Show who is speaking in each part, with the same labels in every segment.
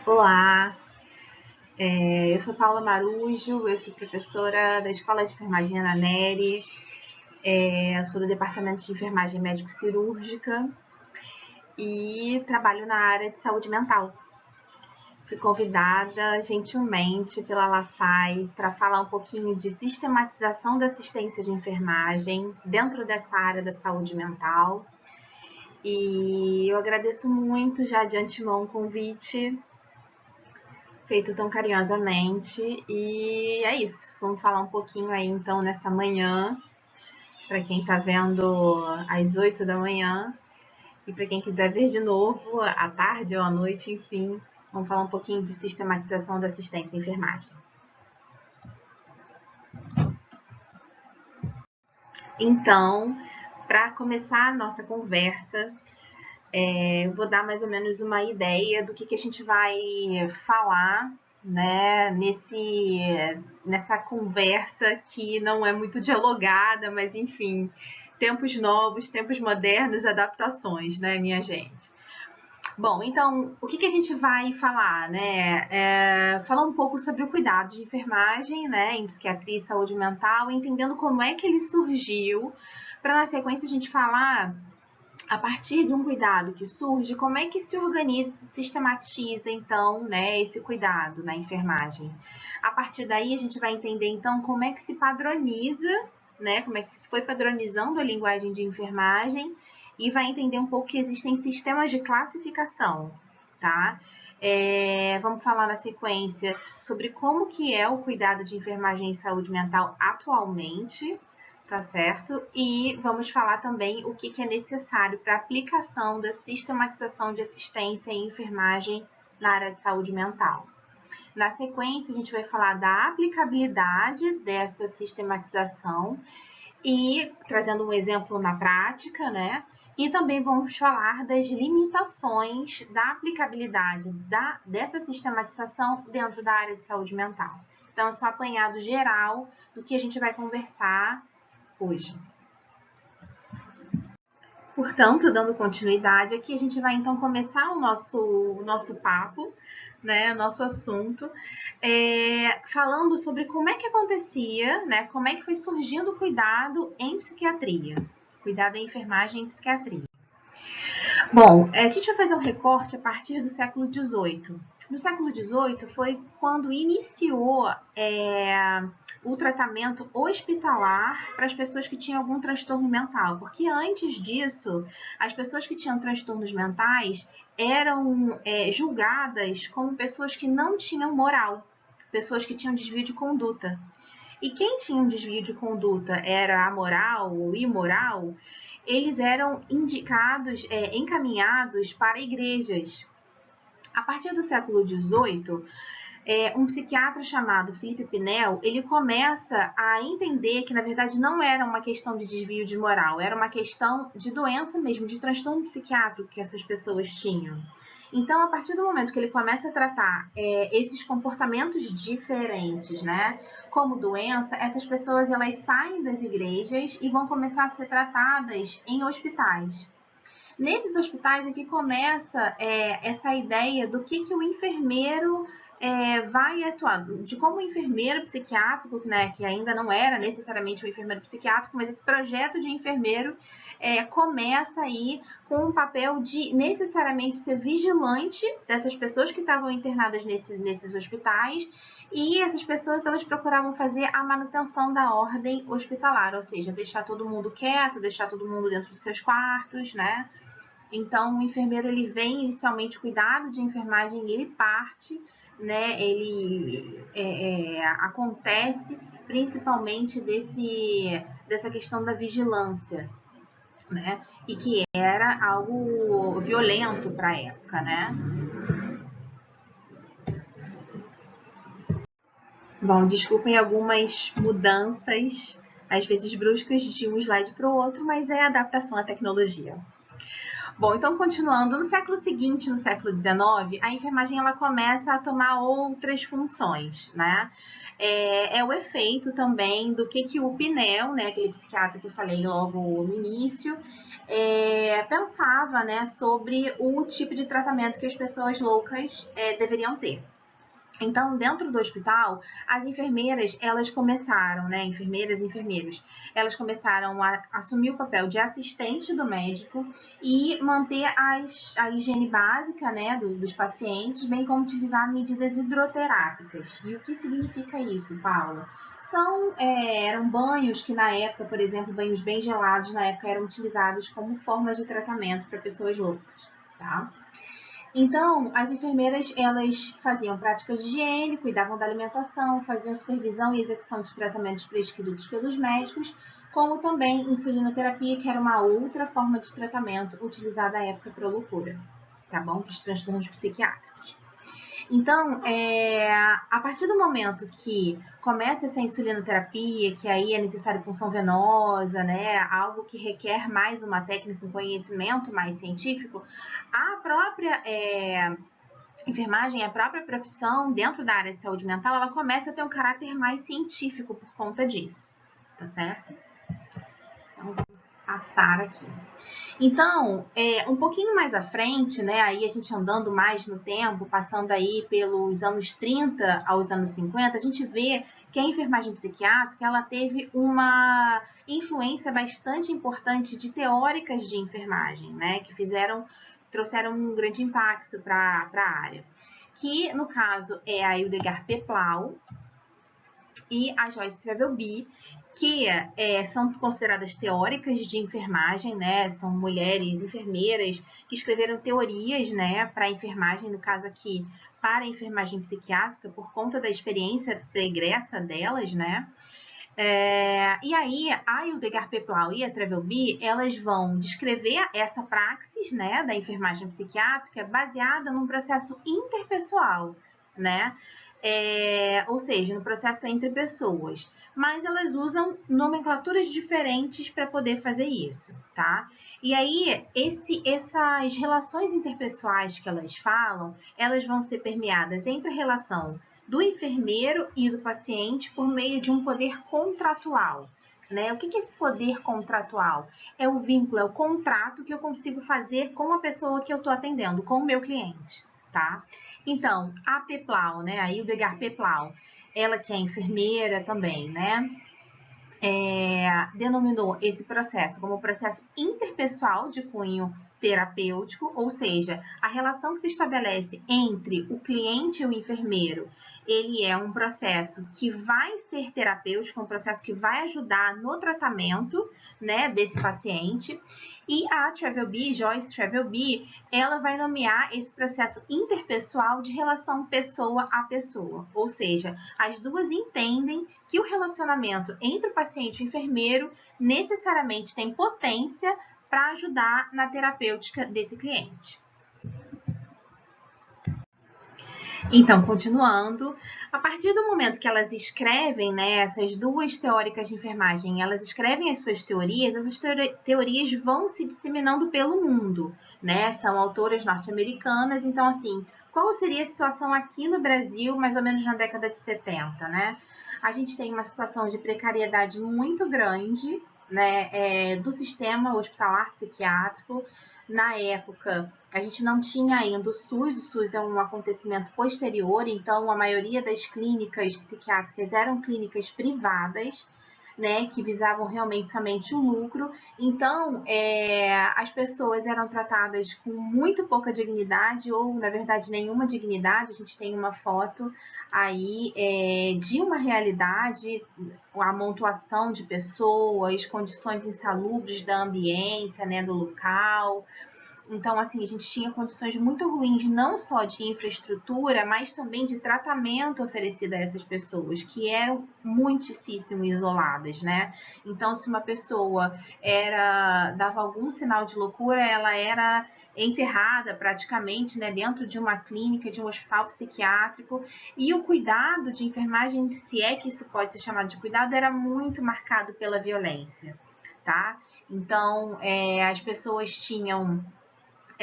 Speaker 1: Olá, eu sou Paula Marujo, eu sou professora da Escola de Enfermagem Ana Nery, sou do Departamento de Enfermagem Médico-Cirúrgica e trabalho na área de saúde mental. Fui convidada gentilmente pela LASAI para falar um pouquinho de sistematização da assistência de enfermagem dentro dessa área da saúde mental. E eu agradeço muito já de antemão o convite feito tão carinhosamente. E é isso. Vamos falar um pouquinho aí então nessa manhã, para quem está vendo às 8 da manhã, e para quem quiser ver de novo à tarde ou à noite, enfim, vamos falar um pouquinho de sistematização da assistência à enfermagem. Então, para começar a nossa conversa, eu vou dar mais ou menos uma ideia do que a gente vai falar, né, nessa conversa que não é muito dialogada, mas enfim, tempos novos, tempos modernos, adaptações, né, minha gente? Bom, então, o que a gente vai falar, né? Falar um pouco sobre o cuidado de enfermagem, né, em psiquiatria e saúde mental, entendendo como é que ele surgiu, para na sequência a gente falar a partir de um cuidado que surge, como é que se organiza, se sistematiza, então, né, esse cuidado na enfermagem. A partir daí, a gente vai entender, então, como é que se padroniza, né, como é que se foi padronizando a linguagem de enfermagem e vai entender um pouco que existem sistemas de classificação, tá? Vamos falar na sequência sobre como que é o cuidado de enfermagem em saúde mental atualmente, tá certo? E vamos falar também o que é necessário para a aplicação da sistematização de assistência e enfermagem na área de saúde mental. Na sequência, a gente vai falar da aplicabilidade dessa sistematização e trazendo um exemplo na prática, né? E também vamos falar das limitações da aplicabilidade dessa sistematização dentro da área de saúde mental. Então, é só um apanhado geral do que a gente vai conversar hoje. Portanto, dando continuidade aqui, a gente vai então começar o nosso papo, né, nosso assunto, falando sobre como é que acontecia, né, como é que foi surgindo o cuidado em psiquiatria, cuidado em enfermagem em psiquiatria. Bom, a gente vai fazer um recorte a partir do século XVIII. No século XVIII foi quando iniciou o tratamento hospitalar para as pessoas que tinham algum transtorno mental, porque antes disso, as pessoas que tinham transtornos mentais eram julgadas como pessoas que não tinham moral, pessoas que tinham desvio de conduta. E quem tinha um desvio de conduta era amoral ou imoral, eles eram indicados, encaminhados para igrejas. A partir do século XVIII, um psiquiatra chamado Philippe Pinel, ele começa a entender que, na verdade, não era uma questão de desvio de moral, era uma questão de doença mesmo, de transtorno psiquiátrico que essas pessoas tinham. Então, a partir do momento que ele começa a tratar esses comportamentos diferentes, né, como doença, essas pessoas elas saem das igrejas e vão começar a ser tratadas em hospitais. Nesses hospitais é que começa essa ideia do que o enfermeiro vai atuar, de como o enfermeiro psiquiátrico, né, que ainda não era necessariamente um enfermeiro psiquiátrico, mas esse projeto de enfermeiro começa aí com o papel de necessariamente ser vigilante dessas pessoas que estavam internadas nesses hospitais, e essas pessoas elas procuravam fazer a manutenção da ordem hospitalar, ou seja, deixar todo mundo quieto, deixar todo mundo dentro dos seus quartos, né? Então, o enfermeiro ele vem inicialmente cuidado de enfermagem, ele parte, né? Ele acontece principalmente dessa questão da vigilância, né? E que era algo violento para a época, né? Bom, desculpem algumas mudanças, às vezes bruscas, de um slide para o outro, mas é adaptação à tecnologia. Bom, então continuando, no século seguinte, no século XIX, a enfermagem ela começa a tomar outras funções, né? O efeito também do que o Pinel, né, aquele psiquiatra que eu falei logo no início, pensava, né, sobre o tipo de tratamento que as pessoas loucas deveriam ter. Então, dentro do hospital, as enfermeiras, elas começaram, né, enfermeiras e enfermeiros, elas começaram a assumir o papel de assistente do médico e manter a higiene básica, né, dos pacientes, bem como utilizar medidas hidroterápicas. E o que significa isso, Paula? Eram banhos que na época, por exemplo, banhos bem gelados, na época eram utilizados como forma de tratamento para pessoas loucas, tá? Então, as enfermeiras, elas faziam práticas de higiene, cuidavam da alimentação, faziam supervisão e execução de tratamentos prescritos pelos médicos, como também insulinoterapia, que era uma outra forma de tratamento utilizada à época para a loucura, tá bom? Para os transtornos psiquiátricos. Então, a partir do momento que começa essa insulinoterapia, que aí é necessário punção venosa, né, algo que requer mais uma técnica, um conhecimento mais científico, a própria enfermagem, a própria profissão dentro da área de saúde mental, ela começa a ter um caráter mais científico por conta disso, tá certo? Então, vamos passar aqui. Então, um pouquinho mais à frente, né, aí a gente andando mais no tempo, passando aí pelos anos 30 aos anos 50, a gente vê que a enfermagem psiquiátrica, ela teve uma influência bastante importante de teóricas de enfermagem, né, que trouxeram um grande impacto para a área. Que, no caso, é a Hildegard Peplau e a Joyce Trevelby, que são consideradas teóricas de enfermagem, né? São mulheres enfermeiras que escreveram teorias, né, para a enfermagem, no caso aqui, para a enfermagem psiquiátrica, por conta da experiência pregressa delas, né? E aí, a Hildegard Peplau e a Trevelby, elas vão descrever essa praxis, né, da enfermagem psiquiátrica baseada num processo interpessoal, né? Ou seja, no processo entre pessoas. Mas elas usam nomenclaturas diferentes para poder fazer isso, tá? E aí, essas relações interpessoais que elas falam, elas vão ser permeadas entre a relação do enfermeiro e do paciente por meio de um poder contratual. Né? O que é esse poder contratual? É o vínculo, é o contrato que eu consigo fazer com a pessoa que eu estou atendendo, com o meu cliente. Tá? Então, a Peplau, né? A Hildegard Peplau, ela que é enfermeira também, né? Denominou esse processo como processo interpessoal de cunho terapêutico, ou seja, a relação que se estabelece entre o cliente e o enfermeiro, ele é um processo que vai ser terapêutico, um processo que vai ajudar no tratamento, né, desse paciente. E a Trevelby, Joyce Trevelby, ela vai nomear esse processo interpessoal de relação pessoa a pessoa, ou seja, as duas entendem que o relacionamento entre o paciente e o enfermeiro necessariamente tem potência para ajudar na terapêutica desse cliente. Então, continuando, a partir do momento que elas escrevem, né, essas duas teóricas de enfermagem, elas escrevem as suas teorias, essas teorias vão se disseminando pelo mundo, né? São autoras norte-americanas, então, assim, qual seria a situação aqui no Brasil, mais ou menos na década de 70, né? A gente tem uma situação de precariedade muito grande, né, do sistema hospitalar psiquiátrico. Na época, a gente não tinha ainda o SUS é um acontecimento posterior, então a maioria das clínicas psiquiátricas eram clínicas privadas, né, que visavam realmente somente o lucro. Então, as pessoas eram tratadas com muito pouca dignidade, ou, na verdade, nenhuma dignidade. A gente tem uma foto aí de uma realidade, a amontoação de pessoas, condições insalubres da ambiência, né, do local. Então, assim, a gente tinha condições muito ruins, não só de infraestrutura, mas também de tratamento oferecido a essas pessoas, que eram muitíssimo isoladas, né? Então, se uma pessoa dava algum sinal de loucura, ela era enterrada praticamente, né, dentro de uma clínica, de um hospital psiquiátrico, e o cuidado de enfermagem, se é que isso pode ser chamado de cuidado, era muito marcado pela violência, tá? Então, as pessoas tinham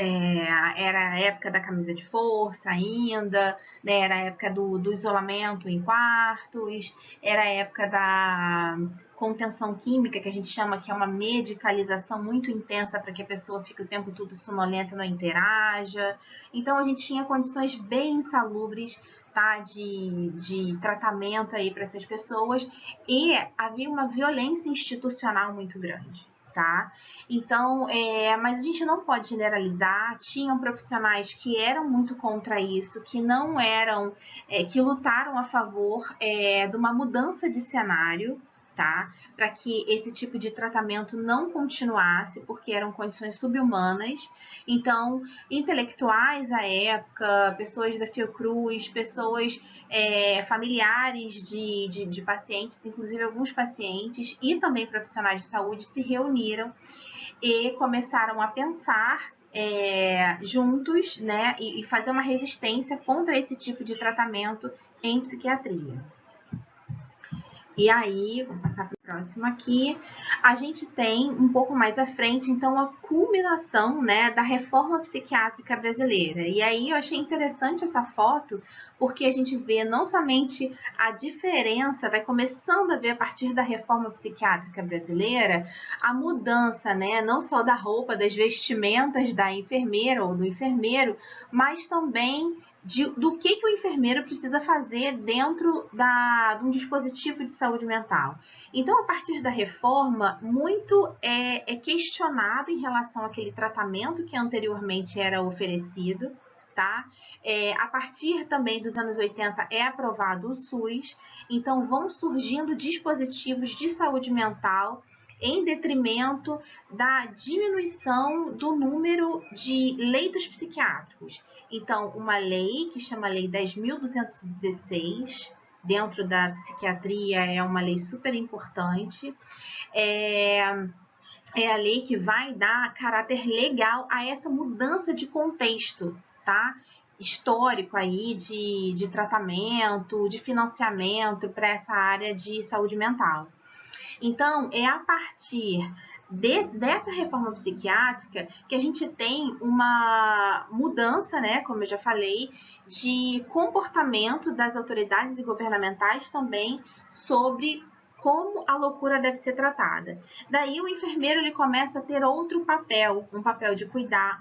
Speaker 1: Era a época da camisa de força ainda, né? Era a época do isolamento em quartos, era a época da contenção química, que a gente chama, que é uma medicalização muito intensa para que a pessoa fique o tempo todo sonolenta e não interaja. Então a gente tinha condições bem insalubres, tá, de tratamento aí para essas pessoas, e havia uma violência institucional muito grande. Tá? Então, mas a gente não pode generalizar. Tinham profissionais que eram muito contra isso, que não eram, que lutaram a favor de uma mudança de cenário, tá? Para que esse tipo de tratamento não continuasse, porque eram condições subhumanas. Então, intelectuais à época, pessoas da Fiocruz, pessoas familiares de pacientes, inclusive alguns pacientes, e também profissionais de saúde se reuniram e começaram a pensar juntos, né, e fazer uma resistência contra esse tipo de tratamento em psiquiatria. E aí, vamos passar para o próximo aqui, a gente tem um pouco mais à frente, então, a culminação, né, da reforma psiquiátrica brasileira. E aí eu achei interessante essa foto, porque a gente vê não somente a diferença, vai começando a ver a partir da reforma psiquiátrica brasileira, a mudança, né, não só da roupa, das vestimentas da enfermeira ou do enfermeiro, mas também do que o enfermeiro precisa fazer dentro de um dispositivo de saúde mental. Então, a partir da reforma, muito é questionado em relação àquele tratamento que anteriormente era oferecido. Tá? A partir também dos anos 80 é aprovado o SUS, então vão surgindo dispositivos de saúde mental em detrimento da diminuição do número de leitos psiquiátricos. Então, uma lei que chama Lei 10.216, dentro da psiquiatria, é uma lei super importante, é a lei que vai dar caráter legal a essa mudança de contexto, tá? Histórico aí de tratamento, de financiamento para essa área de saúde mental. Então, é a partir dessa reforma psiquiátrica que a gente tem uma mudança, né, como eu já falei, de comportamento das autoridades e governamentais também sobre como a loucura deve ser tratada. Daí o enfermeiro ele começa a ter outro papel, um papel de cuidar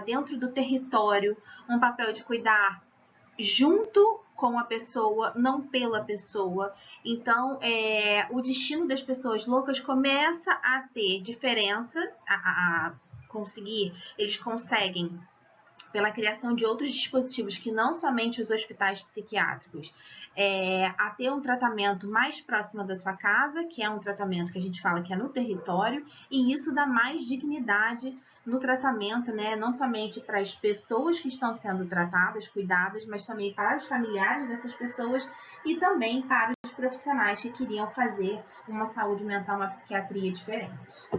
Speaker 1: dentro do território, um papel de cuidar junto com a pessoa, não pela pessoa. Então, o destino das pessoas loucas começa a ter diferença, eles conseguem, pela criação de outros dispositivos que não somente os hospitais psiquiátricos, a ter um tratamento mais próximo da sua casa, que é um tratamento que a gente fala que é no território, e isso dá mais dignidade no tratamento, né? Não somente para as pessoas que estão sendo tratadas, cuidadas, mas também para os familiares dessas pessoas e também para os profissionais que queriam fazer uma saúde mental, uma psiquiatria diferente.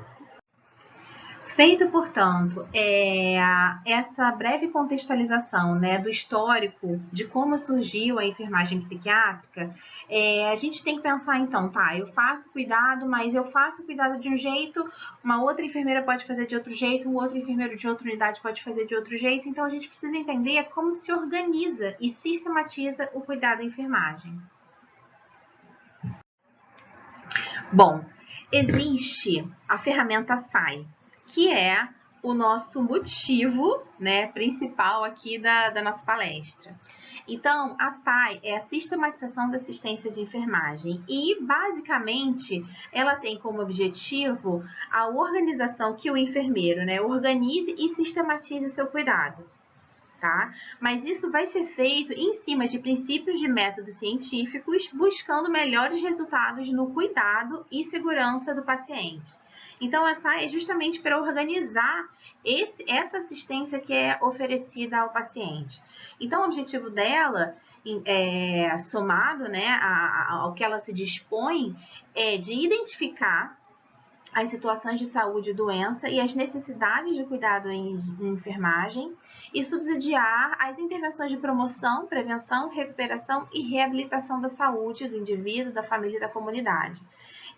Speaker 1: Feita, portanto, essa breve contextualização, né, do histórico de como surgiu a enfermagem psiquiátrica, a gente tem que pensar, então, tá, eu faço cuidado, mas eu faço cuidado de um jeito, uma outra enfermeira pode fazer de outro jeito, um outro enfermeiro de outra unidade pode fazer de outro jeito, então a gente precisa entender como se organiza e sistematiza o cuidado da enfermagem. Bom, existe a ferramenta SAI, que é o nosso motivo, né, principal aqui da nossa palestra. Então, a SAI é a Sistematização da Assistência de Enfermagem e, basicamente, ela tem como objetivo a organização que o enfermeiro, né, organize e sistematize seu cuidado. Tá? Mas isso vai ser feito em cima de princípios de métodos científicos, buscando melhores resultados no cuidado e segurança do paciente. Então, essa é justamente para organizar essa assistência que é oferecida ao paciente. Então, o objetivo dela, somado, né, ao que ela se dispõe, é de identificar as situações de saúde e doença e as necessidades de cuidado em enfermagem e subsidiar as intervenções de promoção, prevenção, recuperação e reabilitação da saúde do indivíduo, da família e da comunidade.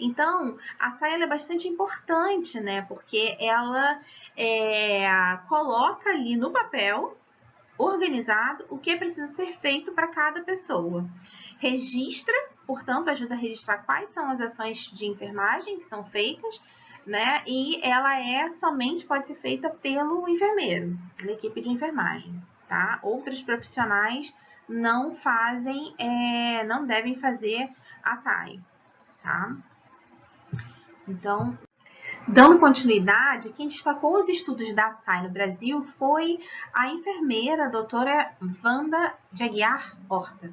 Speaker 1: Então, a SAI ela é bastante importante, né? Porque ela coloca ali no papel, organizado, o que é preciso ser feito para cada pessoa. Registra, portanto, ajuda a registrar quais são as ações de enfermagem que são feitas, né? E ela somente pode ser feita pelo enfermeiro, pela equipe de enfermagem, tá? Outros profissionais não fazem, não devem fazer a SAI, tá? Então, dando continuidade, quem destacou os estudos da SAI no Brasil foi a enfermeira, a doutora Wanda de Aguiar Horta,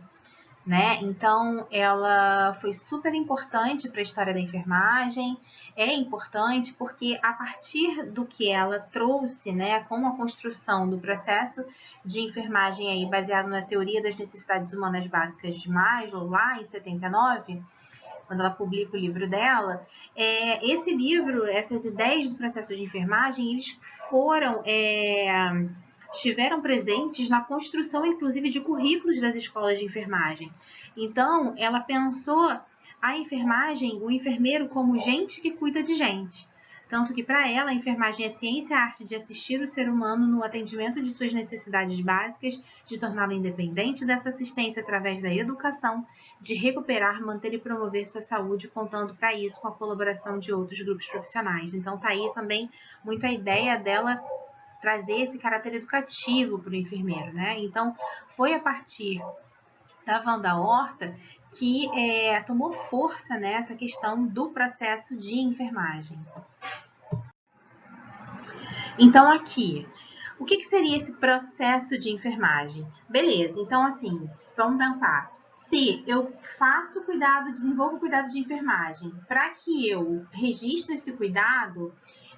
Speaker 1: né? Então, ela foi super importante para a história da enfermagem, é importante porque a partir do que ela trouxe, né, com a construção do processo de enfermagem aí baseado na teoria das necessidades humanas básicas de Maslow, lá em 79, quando ela publica o livro dela, esse livro, essas ideias do processo de enfermagem, eles estiveram presentes na construção, inclusive, de currículos das escolas de enfermagem. Então, ela pensou a enfermagem, o enfermeiro, como gente que cuida de gente. Tanto que, para ela, a enfermagem é ciência e arte de assistir o ser humano no atendimento de suas necessidades básicas, de torná-lo independente dessa assistência através da educação, de recuperar, manter e promover sua saúde, contando para isso com a colaboração de outros grupos profissionais. Então, tá aí também muito a ideia dela trazer esse caráter educativo para o enfermeiro, né? Então, foi a partir da Wanda Horta que tomou força nessa questão do processo de enfermagem. Então, aqui, o que seria esse processo de enfermagem? Beleza, então assim, vamos pensar. Se eu faço cuidado, desenvolvo cuidado de enfermagem, para que eu registre esse cuidado,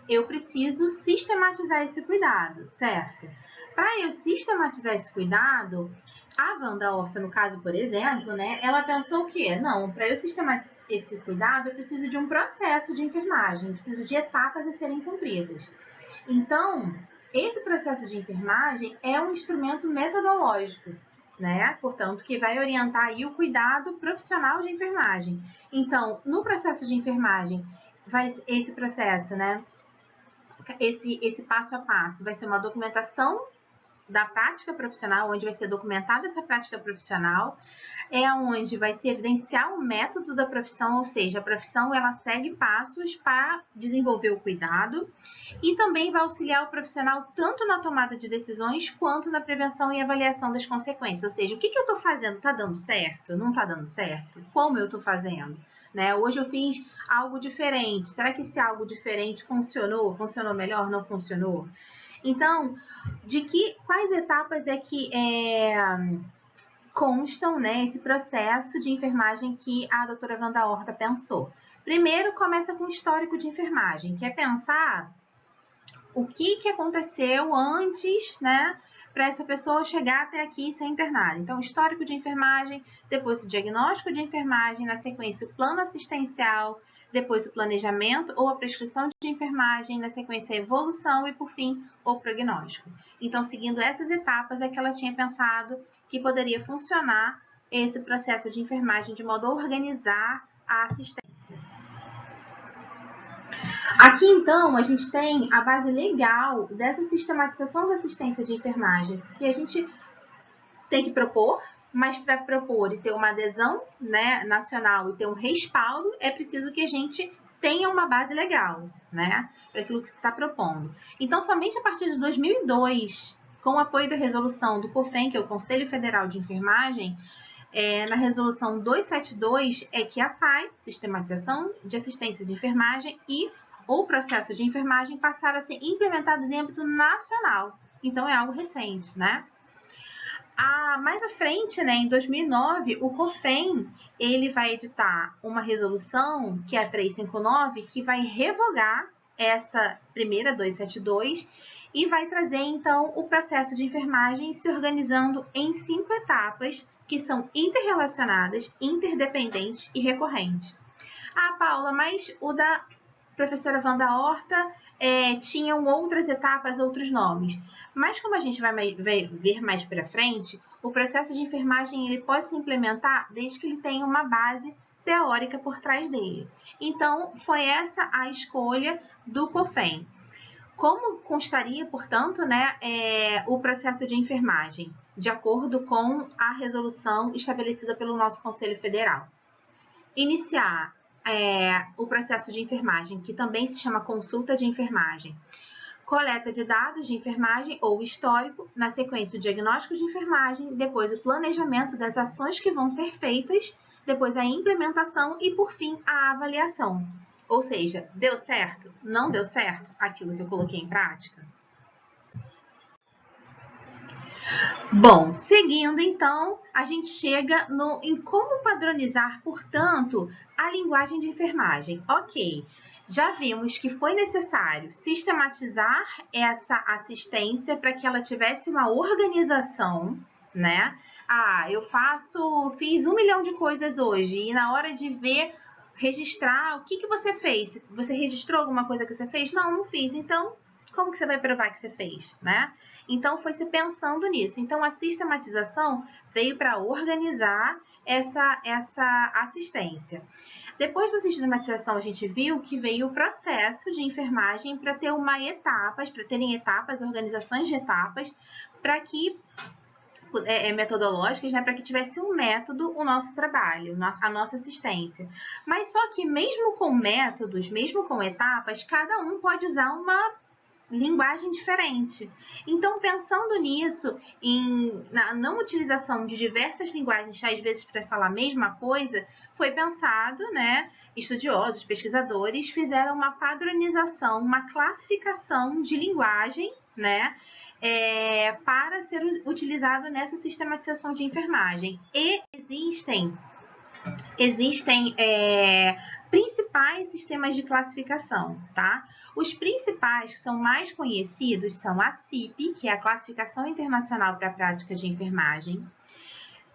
Speaker 1: eu preciso sistematizar esse cuidado, certo? Para eu sistematizar esse cuidado, a Wanda Horta, no caso, por exemplo, né, ela pensou o quê? Não, para eu sistematizar esse cuidado, eu preciso de um processo de enfermagem, eu preciso de etapas a serem cumpridas. Então, esse processo de enfermagem é um instrumento metodológico, né? Portanto, que vai orientar aí o cuidado profissional de enfermagem. Então, no processo de enfermagem, esse processo, né? Esse passo a passo vai ser uma documentação da prática profissional, onde vai ser documentada essa prática profissional, onde vai se evidenciar o método da profissão, ou seja, a profissão ela segue passos para desenvolver o cuidado e também vai auxiliar o profissional tanto na tomada de decisões quanto na prevenção e avaliação das consequências, ou seja, o que eu estou fazendo? Está dando certo? Não está dando certo? Como eu estou fazendo? Né? Hoje eu fiz algo diferente, será que esse algo diferente funcionou? Funcionou melhor? Não funcionou? Então, quais etapas é que constam, né, esse processo de enfermagem que a doutora Wanda Horta pensou? Primeiro, começa com o histórico de enfermagem, que é pensar o que aconteceu antes, né, para essa pessoa chegar até aqui e ser internada. Então, histórico de enfermagem, depois o diagnóstico de enfermagem, na sequência o plano assistencial, depois o planejamento ou a prescrição de enfermagem, na sequência a evolução e, por fim, o prognóstico. Então, seguindo essas etapas, é que ela tinha pensado que poderia funcionar esse processo de enfermagem de modo a organizar a assistência. Aqui, então, a gente tem a base legal dessa sistematização da assistência de enfermagem, que a gente tem que propor, mas para propor e ter uma adesão, né, nacional e ter um respaldo, é preciso que a gente tenha uma base legal, né, para aquilo que se está propondo. Então, somente a partir de 2002, com o apoio da resolução do COFEN, que é o Conselho Federal de Enfermagem, na resolução 272, é que a SAI, Sistematização de Assistência de Enfermagem, e o processo de enfermagem passaram a ser implementados em âmbito nacional. Então, é algo recente, né? Mais à frente, né, em 2009, o COFEN ele vai editar uma resolução, que é a 359, que vai revogar essa primeira 272 e vai trazer, então, o processo de enfermagem se organizando em 5 etapas, que são interrelacionadas, interdependentes e recorrentes. Paula, mas o da professora Wanda Horta tinham outras etapas, outros nomes. Mas como a gente vai ver mais para frente, o processo de enfermagem ele pode se implementar desde que ele tenha uma base teórica por trás dele. Então, foi essa a escolha do COFEN. Como constaria, portanto, né, o processo de enfermagem, de acordo com a resolução estabelecida pelo nosso Conselho Federal? Iniciar o processo de enfermagem, que também se chama consulta de enfermagem. Coleta de dados de enfermagem ou histórico, na sequência o diagnóstico de enfermagem, depois o planejamento das ações que vão ser feitas, depois a implementação e, por fim, a avaliação. Ou seja, deu certo? Não deu certo aquilo que eu coloquei em prática? Bom, seguindo então, a gente chega em como padronizar, portanto, a linguagem de enfermagem. Ok, já vimos que foi necessário sistematizar essa assistência para que ela tivesse uma organização, né? Eu fiz 1 milhão de coisas hoje e na hora de ver, registrar, o que você fez? Você registrou alguma coisa que você fez? Não, não fiz. Então, como que você vai provar que você fez, né? Então, foi se pensando nisso. Então, a sistematização veio para organizar essa assistência. Depois da sistematização, a gente viu que veio o processo de enfermagem para ter para terem etapas, organizações de etapas, para que metodológicas, né, para que tivesse um método o nosso trabalho, a nossa assistência. Mas só que mesmo com métodos, mesmo com etapas, cada um pode usar uma linguagem diferente. Então, pensando nisso, na não utilização de diversas linguagens, às vezes para falar a mesma coisa, foi pensado, né? Estudiosos, pesquisadores fizeram uma padronização, uma classificação de linguagem, né? Para ser utilizado nessa sistematização de enfermagem. E existem principais sistemas de classificação, tá? Os principais que são mais conhecidos são a CIP, que é a Classificação Internacional para a Prática de Enfermagem.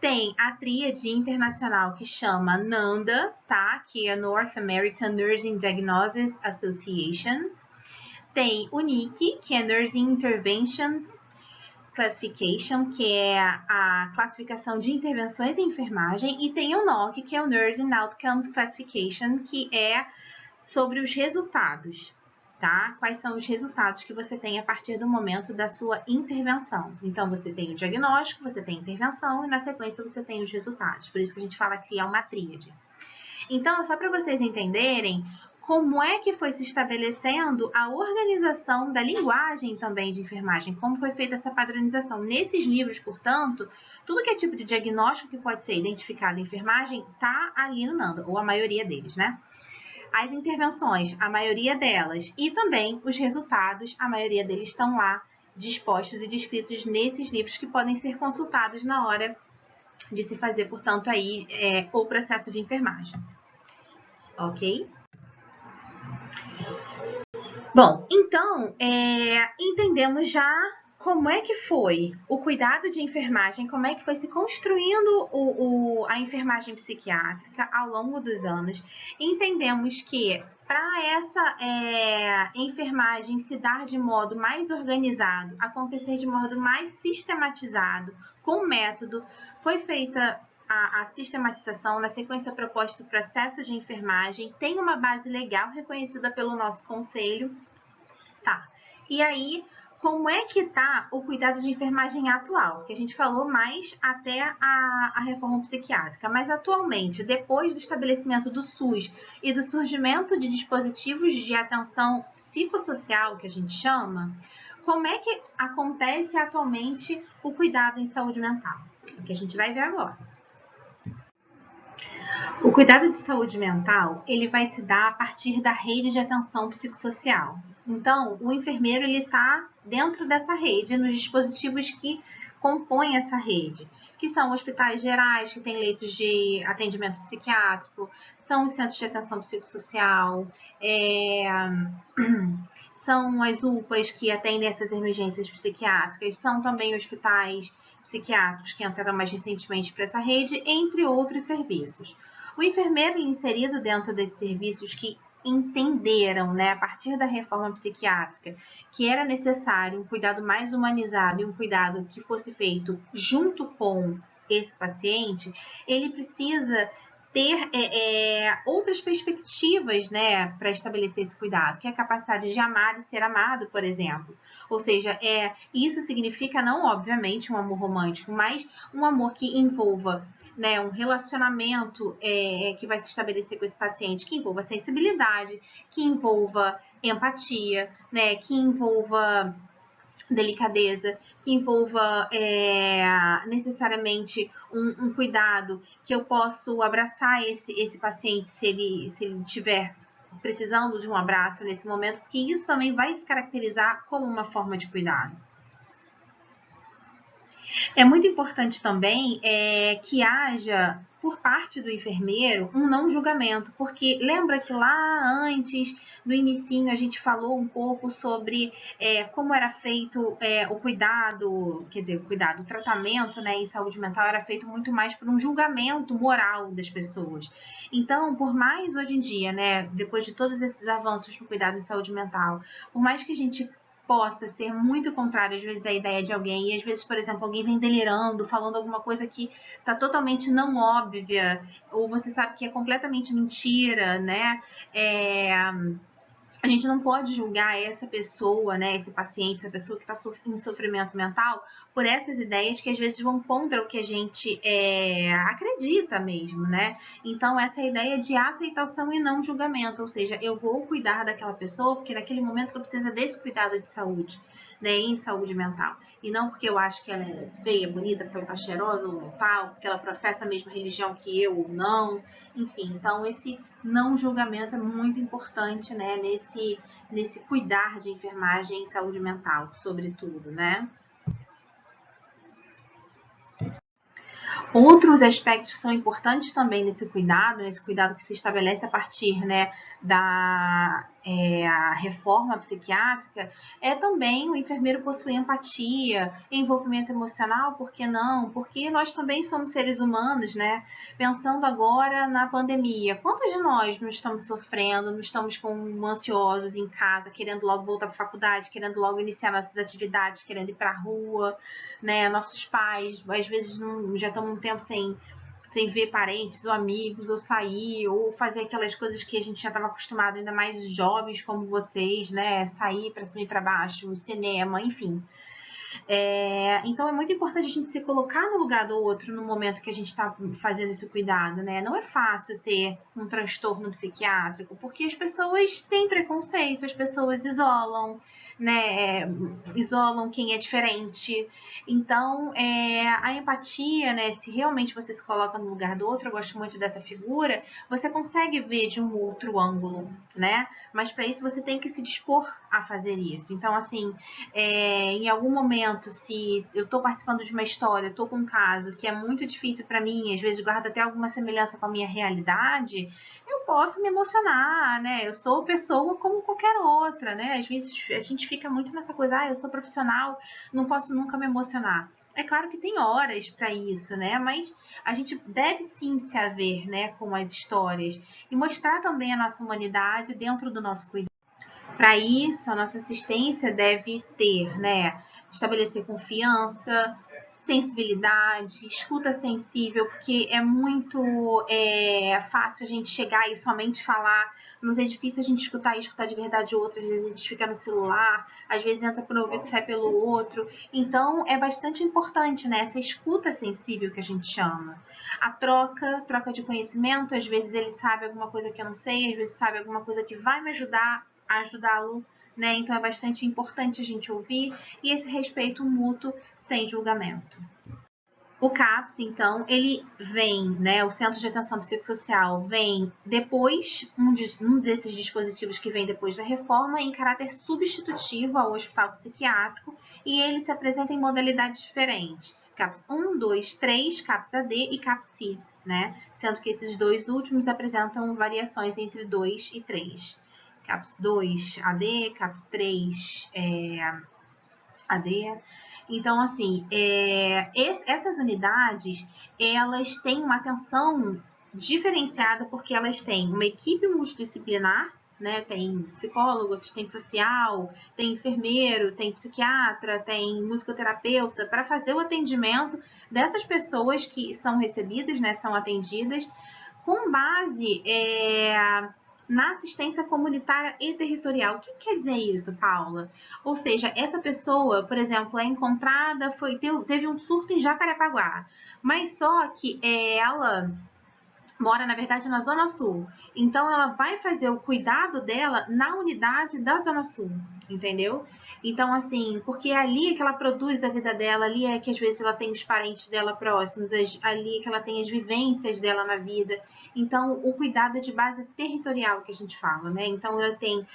Speaker 1: Tem a tríade internacional que chama NANDA, tá? Que é North American Nursing Diagnosis Association. Tem o NIC, que é Nursing Interventions Classification, que é a classificação de intervenções em enfermagem, e tem o NOC, que é o Nursing Outcomes Classification, que é sobre os resultados, tá? Quais são os resultados que você tem a partir do momento da sua intervenção. Então, você tem o diagnóstico, você tem a intervenção, e na sequência você tem os resultados. Por isso que a gente fala que é uma tríade. Então, só para vocês entenderem como é que foi se estabelecendo a organização da linguagem também de enfermagem, como foi feita essa padronização. Nesses livros, portanto, tudo que é tipo de diagnóstico que pode ser identificado em enfermagem está ali no NANDA, ou a maioria deles, né? As intervenções, a maioria delas, e também os resultados, a maioria deles estão lá dispostos e descritos nesses livros que podem ser consultados na hora de se fazer, portanto, aí o processo de enfermagem. Ok? Bom, então, entendemos já como é que foi o cuidado de enfermagem, como é que foi se construindo a enfermagem psiquiátrica ao longo dos anos. Entendemos que para essa enfermagem se dar de modo mais organizado, acontecer de modo mais sistematizado, com método, foi feita a sistematização, na sequência proposta do processo de enfermagem, tem uma base legal reconhecida pelo nosso conselho. Tá. E aí, como é que tá o cuidado de enfermagem atual? Que a gente falou mais até a reforma psiquiátrica, mas atualmente, depois do estabelecimento do SUS e do surgimento de dispositivos de atenção psicossocial, que a gente chama, como é que acontece atualmente o cuidado em saúde mental? O que a gente vai ver agora. O cuidado de saúde mental, ele vai se dar a partir da rede de atenção psicossocial. Então, o enfermeiro ele está dentro dessa rede, nos dispositivos que compõem essa rede, que são hospitais gerais, que têm leitos de atendimento psiquiátrico, são os centros de atenção psicossocial, são as UPAs que atendem essas emergências psiquiátricas, são também hospitais psiquiátricos que entraram mais recentemente para essa rede, entre outros serviços. O enfermeiro inserido dentro desses serviços que entenderam, né, a partir da reforma psiquiátrica, que era necessário um cuidado mais humanizado e um cuidado que fosse feito junto com esse paciente, ele precisa ter outras perspectivas, né, para estabelecer esse cuidado, que é a capacidade de amar e ser amado, por exemplo. Ou seja, isso significa não, obviamente, um amor romântico, mas um amor que envolva, né, um relacionamento que vai se estabelecer com esse paciente, que envolva sensibilidade, que envolva empatia, né, que envolva delicadeza, que envolva necessariamente um cuidado, que eu posso abraçar esse paciente se ele tiver precisando de um abraço nesse momento, porque isso também vai se caracterizar como uma forma de cuidado. É muito importante também que haja, por parte do enfermeiro, um não julgamento, porque lembra que lá antes, no inicinho, a gente falou um pouco sobre como era feito o cuidado, quer dizer, o tratamento, né, em saúde mental era feito muito mais por um julgamento moral das pessoas. Então, por mais hoje em dia, né, depois de todos esses avanços no cuidado em saúde mental, por mais que a gente possa ser muito contrário, às vezes, à ideia de alguém. E, às vezes, por exemplo, alguém vem delirando, falando alguma coisa que está totalmente não óbvia, ou você sabe que é completamente mentira, né? A gente não pode julgar essa pessoa, né, esse paciente, essa pessoa que está em sofrimento mental, por essas ideias que às vezes vão contra o que a gente acredita mesmo, né? Então, essa ideia de aceitação e não julgamento, ou seja, eu vou cuidar daquela pessoa porque naquele momento ela precisa desse cuidado de saúde, né, em saúde mental. E não porque eu acho que ela é feia, bonita, porque ela tá cheirosa ou tal, porque ela professa a mesma religião que eu ou não. Enfim, então esse não julgamento é muito importante, né, nesse cuidar de enfermagem em saúde mental, sobretudo, né? Outros aspectos que são importantes também nesse cuidado que se estabelece a partir, né, da a reforma psiquiátrica, é também o enfermeiro possuir empatia, envolvimento emocional, por que não? Porque nós também somos seres humanos, né? Pensando agora na pandemia, quantos de nós não estamos sofrendo, não estamos ansiosos em casa, querendo logo voltar para a faculdade, querendo logo iniciar nossas atividades, querendo ir para a rua, né? Nossos pais, às vezes, já estão um tempo sem ver parentes ou amigos, ou sair, ou fazer aquelas coisas que a gente já estava acostumado, ainda mais jovens como vocês, né? Sair para cima e para baixo, cinema, enfim. Então é muito importante a gente se colocar no lugar do outro no momento que a gente está fazendo esse cuidado, né? Não é fácil ter um transtorno psiquiátrico, porque as pessoas têm preconceito, as pessoas isolam, né? Isolam quem é diferente. Então, a empatia, né? Se realmente você se coloca no lugar do outro, eu gosto muito dessa figura, você consegue ver de um outro ângulo, né? Mas para isso você tem que se dispor a fazer isso. Então, assim, em algum momento, se eu estou participando de uma história, estou com um caso que é muito difícil para mim, às vezes guarda até alguma semelhança com a minha realidade, eu posso me emocionar, né? Eu sou pessoa como qualquer outra, né? Às vezes a gente fica muito nessa coisa, eu sou profissional, não posso nunca me emocionar. É claro que tem horas para isso, né? Mas a gente deve sim se haver, né, com as histórias e mostrar também a nossa humanidade dentro do nosso cuidado. Para isso, a nossa assistência deve ter, né, estabelecer confiança, sensibilidade, escuta sensível, porque é muito fácil a gente chegar e somente falar, mas é difícil a gente escutar e escutar de verdade outra, às vezes a gente fica no celular, às vezes entra por um ouvido e sai pelo outro. Então, é bastante importante, né, essa escuta sensível que a gente chama. A troca de conhecimento, às vezes ele sabe alguma coisa que eu não sei, às vezes sabe alguma coisa que vai me ajudar a ajudá-lo, né? Então é bastante importante a gente ouvir e esse respeito mútuo sem julgamento. O CAPS, então, ele vem, né? O Centro de Atenção Psicossocial vem depois, um desses dispositivos que vem depois da reforma, em caráter substitutivo ao hospital psiquiátrico, e ele se apresenta em modalidades diferentes. CAPS 1, 2, 3, CAPS AD e CAPS-C, né? Sendo que esses dois últimos apresentam variações entre 2 e 3. CAPS 2 AD, CAPS 3 AD. Então, assim, essas unidades, elas têm uma atenção diferenciada porque elas têm uma equipe multidisciplinar, né? Tem psicólogo, assistente social, tem enfermeiro, tem psiquiatra, tem musicoterapeuta para fazer o atendimento dessas pessoas que são recebidas, né? São atendidas com base na assistência comunitária e territorial. O que quer dizer isso, Paula? Ou seja, essa pessoa, por exemplo, é encontrada, teve um surto em Jacarepaguá, mas só que ela mora, na verdade, na Zona Sul. Então, ela vai fazer o cuidado dela na unidade da Zona Sul, entendeu? Então, assim, porque é ali que ela produz a vida dela, ali é que às vezes ela tem os parentes dela próximos, ali é que ela tem as vivências dela na vida. Então, o cuidado é de base territorial que a gente fala, né? Então, ela tem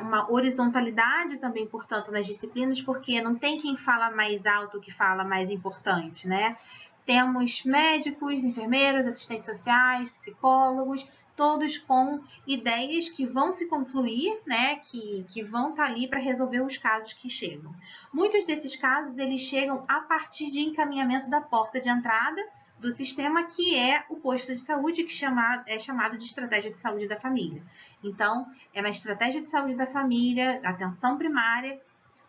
Speaker 1: uma horizontalidade também, portanto, nas disciplinas, porque não tem quem fala mais alto que fala mais importante, né? Temos médicos, enfermeiros, assistentes sociais, psicólogos, todos com ideias que vão se concluir, né, que vão estar ali para resolver os casos que chegam. Muitos desses casos, eles chegam a partir de encaminhamento da porta de entrada do sistema, que é o posto de saúde, que é chamado de estratégia de saúde da família. Então, é na estratégia de saúde da família, atenção primária,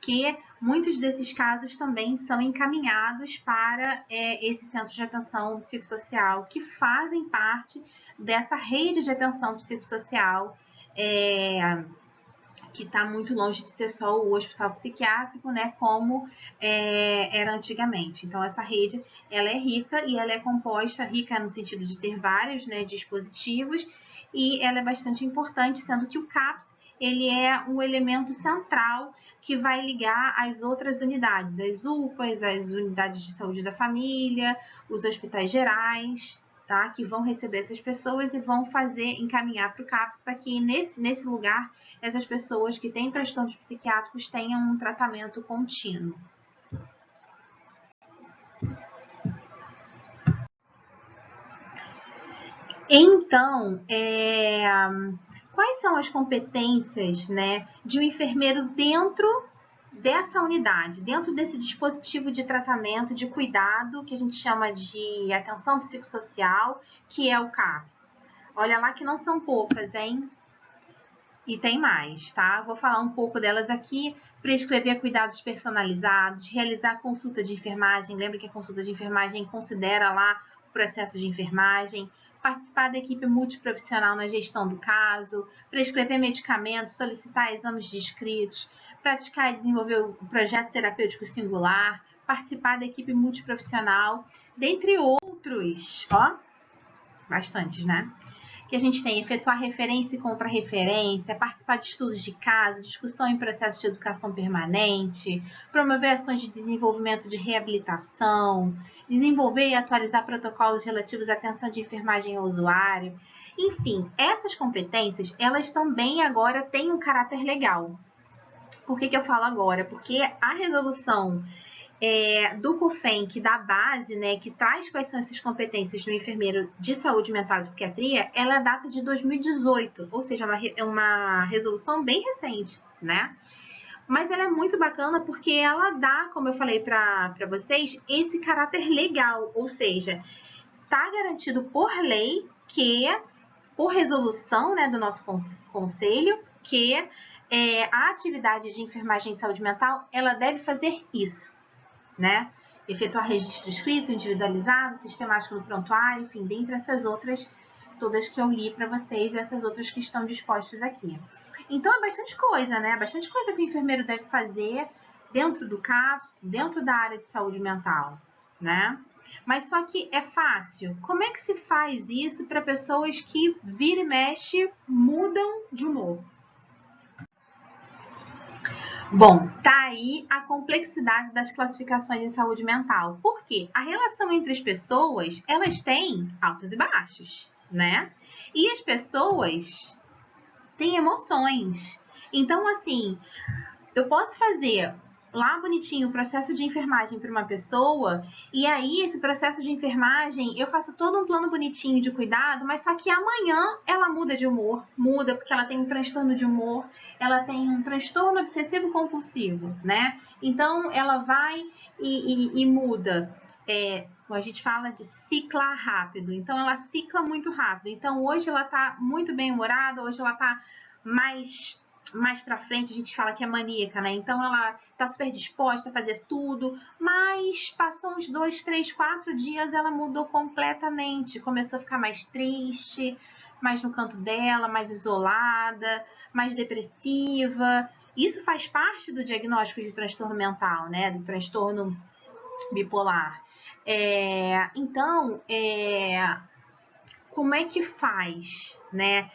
Speaker 1: que muitos desses casos também são encaminhados para esse centro de atenção psicossocial, que fazem parte dessa rede de atenção psicossocial, que está muito longe de ser só o hospital psiquiátrico, né, como era antigamente. Então, essa rede, ela é rica e ela é composta, rica no sentido de ter vários, né, dispositivos, e ela é bastante importante, sendo que o CAPS, ele é um elemento central que vai ligar as outras unidades, as UPAs, as unidades de saúde da família, os hospitais gerais, tá? Que vão receber essas pessoas e vão encaminhar para o CAPS para que nesse lugar essas pessoas que têm transtornos psiquiátricos tenham um tratamento contínuo. Então, quais são as competências, né, de um enfermeiro dentro dessa unidade, dentro desse dispositivo de tratamento, de cuidado, que a gente chama de atenção psicossocial, que é o CAPS? Olha lá que não são poucas, hein? E tem mais, tá? Vou falar um pouco delas aqui. Prescrever cuidados personalizados, realizar consulta de enfermagem. Lembra que a consulta de enfermagem considera lá o processo de enfermagem. Participar da equipe multiprofissional na gestão do caso. Prescrever medicamentos, solicitar exames descritos. Praticar e desenvolver o projeto terapêutico singular. Participar da equipe multiprofissional. Dentre outros, ó, bastantes, né? Que a gente tem efetuar referência e contra-referência, participar de estudos de caso, discussão em processos de educação permanente, promover ações de desenvolvimento de reabilitação, desenvolver e atualizar protocolos relativos à atenção de enfermagem ao usuário. Enfim, essas competências, elas também agora têm um caráter legal. Por que eu falo agora? Porque a resolução do COFEM, que dá base, né, que traz quais são essas competências do enfermeiro de saúde mental e psiquiatria, ela é data de 2018, ou seja, é uma resolução bem recente, né? Mas ela é muito bacana porque ela dá, como eu falei para vocês, esse caráter legal, ou seja, está garantido por lei que, por resolução, né, do nosso conselho, que a atividade de enfermagem e saúde mental, ela deve fazer isso, né? Efetuar registro escrito, individualizado, sistemático no prontuário, enfim, dentre essas outras, todas que eu li para vocês, e essas outras que estão dispostas aqui. Então, é bastante coisa, né? Bastante coisa que o enfermeiro deve fazer dentro do CAPS, dentro da área de saúde mental, né? Mas só que é fácil. Como é que se faz isso para pessoas que vira e mexe mudam de humor? Bom, tá aí a complexidade das classificações em saúde mental. Por quê? A relação entre as pessoas, elas têm altos e baixos, né? E as pessoas têm emoções. Então, assim, eu posso fazer lá bonitinho o processo de enfermagem para uma pessoa, e aí esse processo de enfermagem eu faço todo um plano bonitinho de cuidado, mas só que amanhã ela muda de humor, muda porque ela tem um transtorno de humor, ela tem um transtorno obsessivo compulsivo, né? Então ela vai e muda. A gente fala de ciclar rápido, então ela cicla muito rápido. Então hoje ela tá muito bem humorada, hoje ela tá mais mais pra frente a gente fala que é maníaca, né? Então ela tá super disposta a fazer tudo, mas passou uns 2, 3, 4 dias, ela mudou completamente, começou a ficar mais triste, mais no canto dela, mais isolada, mais depressiva. Isso faz parte do diagnóstico de transtorno mental, né? Do transtorno bipolar. Então, como é que faz, né?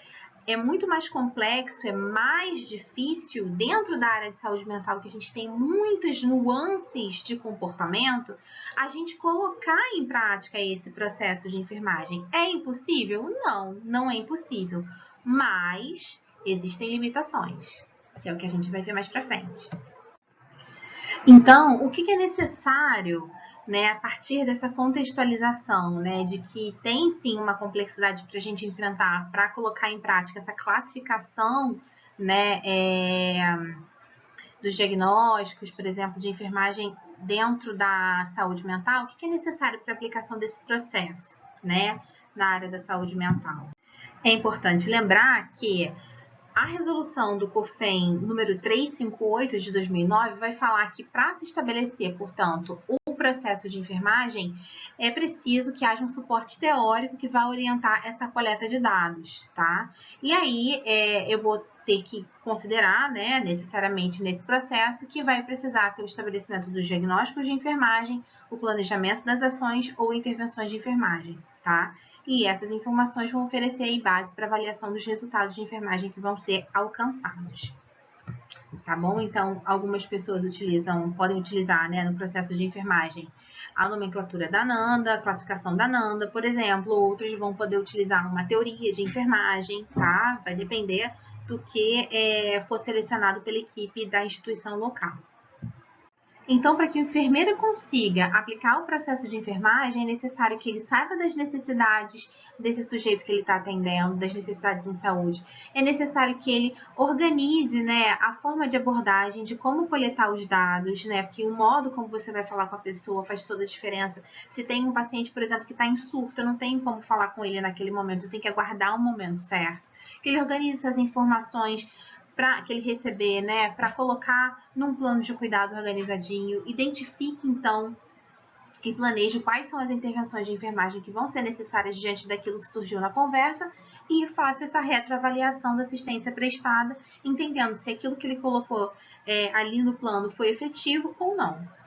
Speaker 1: É muito mais complexo, é mais difícil dentro da área de saúde mental, que a gente tem muitas nuances de comportamento, a gente colocar em prática esse processo de enfermagem. É impossível? Não, não é impossível, mas existem limitações, que é o que a gente vai ver mais para frente. Então, o que é necessário, né, a partir dessa contextualização, né, de que tem sim uma complexidade para a gente enfrentar, para colocar em prática essa classificação, né, dos diagnósticos, por exemplo, de enfermagem dentro da saúde mental, o que é necessário para a aplicação desse processo, né, na área da saúde mental? É importante lembrar que a resolução do COFEN número 358 de 2009 vai falar que para se estabelecer, portanto, o processo de enfermagem, é preciso que haja um suporte teórico que vá orientar essa coleta de dados, tá? E aí eu vou ter que considerar, né, necessariamente nesse processo, que vai precisar ter o estabelecimento dos diagnósticos de enfermagem, o planejamento das ações ou intervenções de enfermagem, tá? E essas informações vão oferecer aí base para avaliação dos resultados de enfermagem que vão ser alcançados. Tá bom? Então, algumas pessoas podem utilizar, né, no processo de enfermagem, a nomenclatura da NANDA, a classificação da NANDA, por exemplo. Outros vão poder utilizar uma teoria de enfermagem, tá? Vai depender do que for selecionado pela equipe da instituição local. Então, para que o enfermeiro consiga aplicar o processo de enfermagem, é necessário que ele saiba das necessidades desse sujeito que ele está atendendo, das necessidades em saúde. É necessário que ele organize, né, a forma de abordagem, de como coletar os dados, né, porque o modo como você vai falar com a pessoa faz toda a diferença. Se tem um paciente, por exemplo, que está em surto, eu não tenho como falar com ele naquele momento, eu tenho que aguardar o momento certo. Que ele organize essas informações para que ele receber, né, para colocar num plano de cuidado organizadinho, identifique então e planeje quais são as intervenções de enfermagem que vão ser necessárias diante daquilo que surgiu na conversa e faça essa retroavaliação da assistência prestada, entendendo se aquilo que ele colocou ali no plano foi efetivo ou não.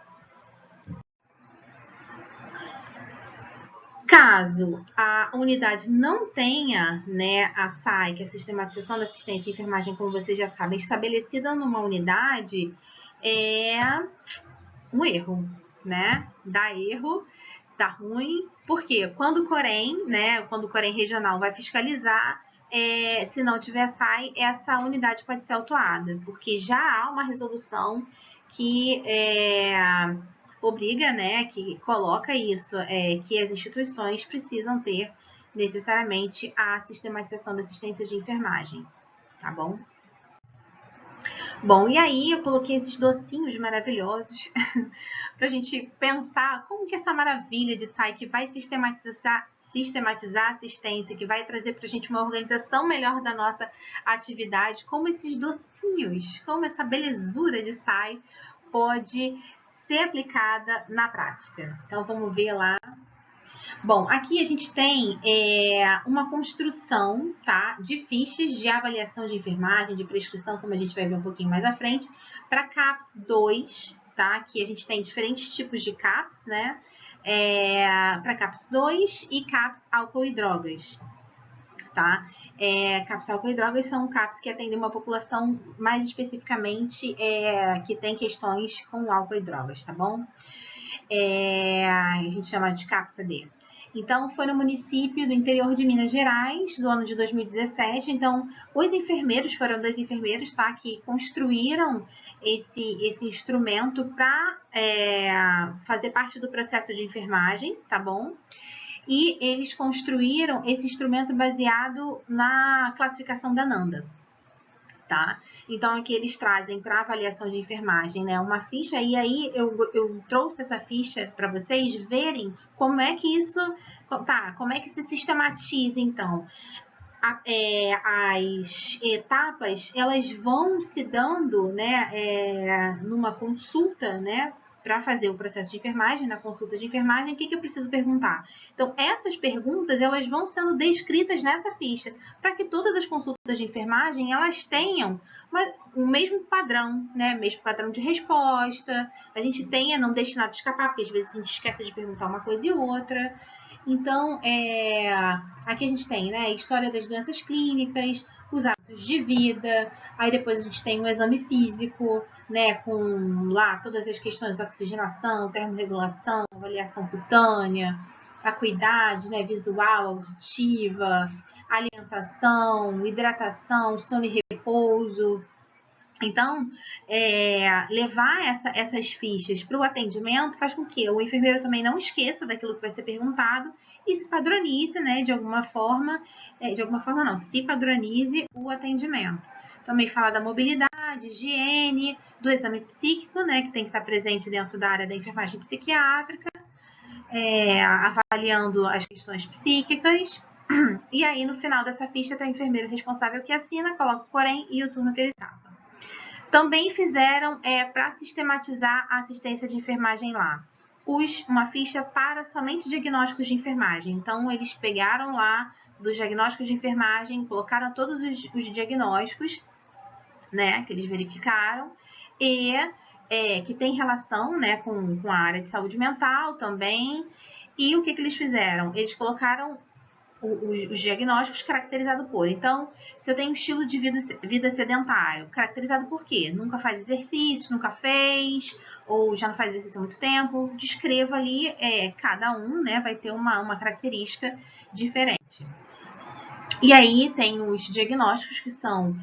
Speaker 1: Caso a unidade não tenha, né, a SAI, que é a Sistematização da Assistência e Enfermagem, como vocês já sabem, estabelecida numa unidade, é um erro, né? Dá erro, dá ruim, porque quando o Corém, né, quando o Corém regional vai fiscalizar, se não tiver SAI, essa unidade pode ser autuada, porque já há uma resolução que obriga, né, que coloca isso, que as instituições precisam ter necessariamente a sistematização da assistência de enfermagem, tá bom? Bom, e aí eu coloquei esses docinhos maravilhosos para a gente pensar como que essa maravilha de SAI que vai sistematizar a assistência, que vai trazer para a gente uma organização melhor da nossa atividade, como esses docinhos, como essa belezura de SAI pode ser aplicada na prática. Então, vamos ver lá. Bom, aqui a gente tem uma construção, tá, de fichas de avaliação de enfermagem, de prescrição, como a gente vai ver um pouquinho mais à frente, para CAPS 2, tá? Aqui a gente tem diferentes tipos de CAPS, né? Para CAPS 2 e CAPS álcool e drogas, tá? CAPS álcool e drogas são CAPS que atendem uma população mais especificamente que tem questões com álcool e drogas, tá bom? A gente chama de CAPS AD. Então, foi no município do interior de Minas Gerais, do ano de 2017. Então, os enfermeiros, foram 2 enfermeiros, tá, que construíram esse instrumento para fazer parte do processo de enfermagem, tá bom? E eles construíram esse instrumento baseado na classificação da NANDA. Tá? Então, aqui eles trazem para avaliação de enfermagem, né, uma ficha, e aí eu trouxe essa ficha para vocês verem como é que isso, tá, como é que se sistematiza, então. as etapas elas vão se dando, né, numa consulta, né, para fazer o processo de enfermagem, na consulta de enfermagem, o que eu preciso perguntar? Então, essas perguntas elas vão sendo descritas nessa ficha, para que todas as consultas de enfermagem elas tenham o mesmo padrão, né, mesmo padrão de resposta, a gente tenha, não deixe nada escapar, porque às vezes a gente esquece de perguntar uma coisa e outra. Então, aqui a gente tem, né, história das doenças clínicas, os hábitos de vida, aí depois a gente tem o exame físico, né, com lá todas as questões de oxigenação, termorregulação, avaliação cutânea, acuidade, né, visual, auditiva, alimentação, hidratação, sono e repouso. Então, levar essas fichas para o atendimento faz com que o enfermeiro também não esqueça daquilo que vai ser perguntado e se padronize, né, de alguma forma não, se padronize o atendimento. Também fala da mobilidade, higiene, do exame psíquico, né, que tem que estar presente dentro da área da enfermagem psiquiátrica, avaliando as questões psíquicas. E aí, no final dessa ficha, tem o enfermeiro responsável que assina, coloca o porém e o turno que ele estava. Também fizeram, para sistematizar a assistência de enfermagem lá, uma ficha para somente diagnósticos de enfermagem. Então, eles pegaram lá dos diagnósticos de enfermagem, colocaram todos os diagnósticos, né, que eles verificaram, e que tem relação, né, com a área de saúde mental também. E o que eles fizeram? Eles colocaram os diagnósticos caracterizados por. Então, se eu tenho um estilo de vida sedentário, caracterizado por quê? Nunca faz exercício, nunca fez, ou já não faz exercício há muito tempo, descreva ali, cada um, né, vai ter uma característica diferente. E aí tem os diagnósticos que são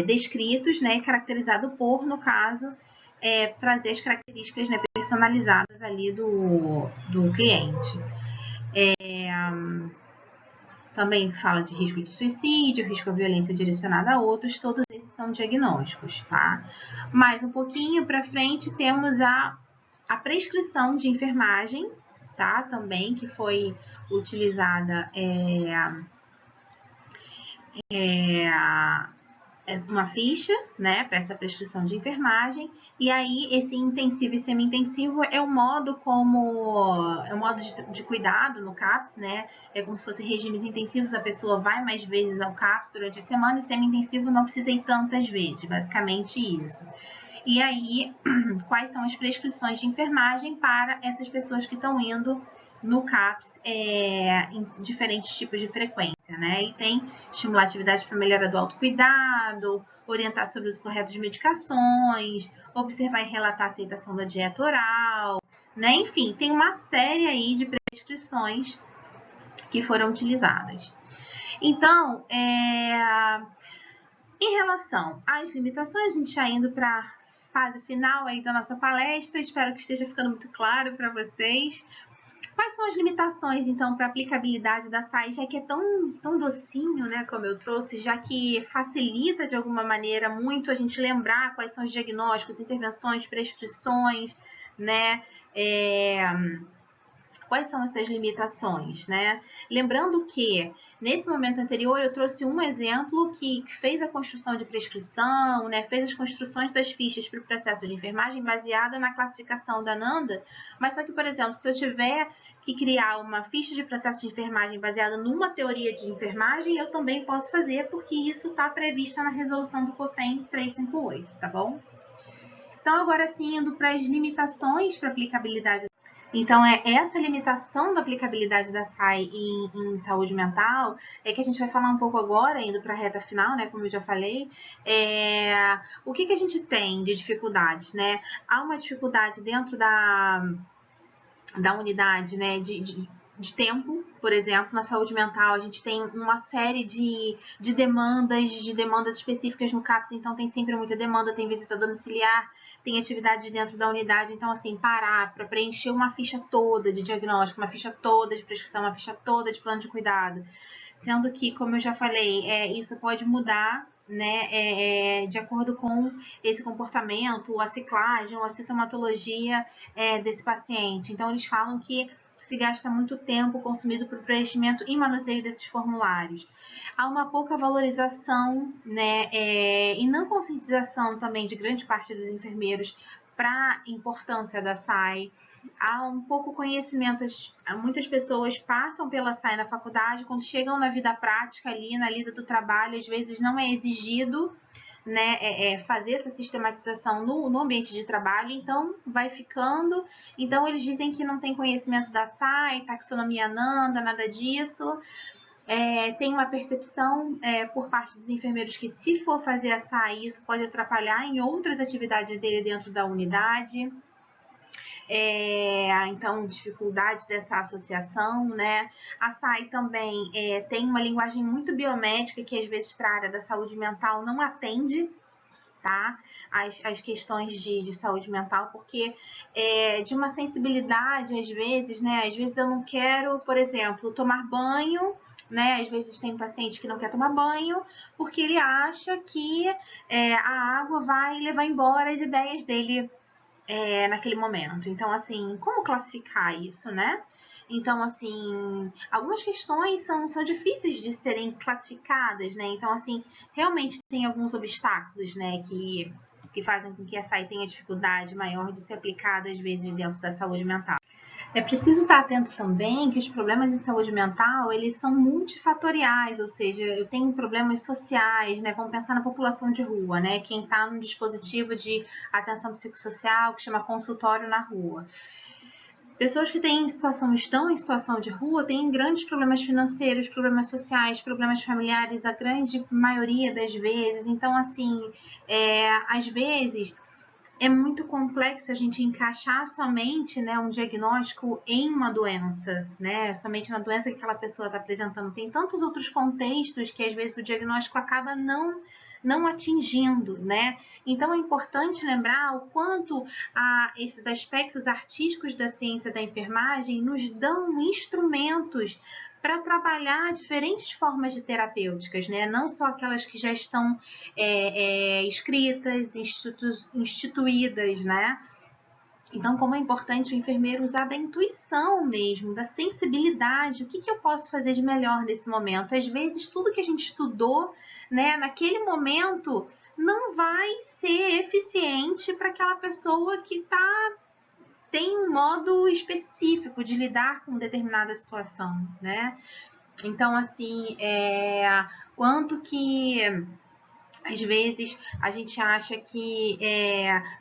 Speaker 1: descritos, né, caracterizado por, no caso, trazer as características, né, personalizadas ali do cliente. Também fala de risco de suicídio, risco à violência direcionada a outros, todos esses são diagnósticos, tá? Mais um pouquinho para frente temos a prescrição de enfermagem, tá? Também que foi utilizada uma ficha, né, para essa prescrição de enfermagem, e aí esse intensivo e semi-intensivo é o modo de cuidado no CAPS, né, é como se fossem regimes intensivos, a pessoa vai mais vezes ao CAPS durante a semana, e semi-intensivo não precisa ir tantas vezes, basicamente isso. E aí, quais são as prescrições de enfermagem para essas pessoas que estão indo no CAPS em diferentes tipos de frequência, né? E tem estimular atividade para melhora do autocuidado, orientar sobre o uso correto de medicações, observar e relatar a aceitação da dieta oral, né? Enfim, tem uma série aí de prescrições que foram utilizadas. Então, em relação às limitações, a gente já indo para a fase final aí da nossa palestra, espero que esteja ficando muito claro para vocês. Quais são as limitações, então, para a aplicabilidade da SAI, já que é tão docinho, né, como eu trouxe, já que facilita, de alguma maneira, muito a gente lembrar quais são os diagnósticos, intervenções, prescrições, né, quais são essas limitações, né? Lembrando que, nesse momento anterior, eu trouxe um exemplo que fez a construção de prescrição, né? Fez as construções das fichas para o processo de enfermagem baseada na classificação da NANDA, mas só que, por exemplo, se eu tiver que criar uma ficha de processo de enfermagem baseada numa teoria de enfermagem, eu também posso fazer, porque isso está previsto na resolução do COFEN 358, tá bom? Então, agora sim, indo para as limitações para aplicabilidade. Então, essa limitação da aplicabilidade da SAI em saúde mental que a gente vai falar um pouco agora, indo para a reta final, né, como eu já falei. O que a gente tem de dificuldades, né? Há uma dificuldade dentro da unidade, né, de tempo, por exemplo, na saúde mental, a gente tem uma série de demandas específicas no CAPS, então tem sempre muita demanda, tem visita domiciliar, tem atividades dentro da unidade, então assim, parar para preencher uma ficha toda de diagnóstico, uma ficha toda de prescrição, uma ficha toda de plano de cuidado, sendo que, como eu já falei, isso pode mudar, né, de acordo com esse comportamento, a ciclagem, a sintomatologia desse paciente. Então, eles falam que se gasta muito tempo consumido para o preenchimento e manuseio desses formulários. Há uma pouca valorização, né, e não conscientização também de grande parte dos enfermeiros para a importância da SAI. Há um pouco conhecimento, muitas pessoas passam pela SAI na faculdade, quando chegam na vida prática ali, na lida do trabalho, às vezes não é exigido, né, fazer essa sistematização no ambiente de trabalho, então vai ficando. Então eles dizem que não tem conhecimento da SAI, taxonomia ANANDA, nada disso. Tem uma percepção por parte dos enfermeiros que, se for fazer a SAI, isso pode atrapalhar em outras atividades dele dentro da unidade. Então, dificuldade dessa associação, né? A SAI também tem uma linguagem muito biomédica que, às vezes, para a área da saúde mental não atende, tá? As questões de saúde mental, porque de uma sensibilidade, às vezes, né? Às vezes eu não quero, por exemplo, tomar banho, né? Às vezes tem paciente que não quer tomar banho porque ele acha que a água vai levar embora as ideias dele naquele momento. Então, assim, como classificar isso, né? Então, assim, algumas questões são difíceis de serem classificadas, né? Então, assim, realmente tem alguns obstáculos, né, que fazem com que a SAI tenha dificuldade maior de ser aplicada, às vezes, dentro da saúde mental. É preciso estar atento também que os problemas de saúde mental, eles são multifatoriais, ou seja, eu tenho problemas sociais, né? Vamos pensar na população de rua, né? Quem está num dispositivo de atenção psicossocial que chama consultório na rua. Pessoas que estão em situação de rua têm grandes problemas financeiros, problemas sociais, problemas familiares, a grande maioria das vezes. Então, assim, às vezes é muito complexo a gente encaixar somente, né, um diagnóstico em uma doença, né, somente na doença que aquela pessoa está apresentando. Tem tantos outros contextos que às vezes o diagnóstico acaba não atingindo, né? Então é importante lembrar o quanto esses aspectos artísticos da ciência da enfermagem nos dão instrumentos para trabalhar diferentes formas de terapêuticas, né? Não só aquelas que já estão escritas, instituídas, né? Então, como é importante o enfermeiro usar da intuição mesmo, da sensibilidade, o que eu posso fazer de melhor nesse momento? Às vezes, tudo que a gente estudou, né, naquele momento, não vai ser eficiente para aquela pessoa que tem um modo específico de lidar com determinada situação, né? Então, assim, quanto que às vezes a gente acha que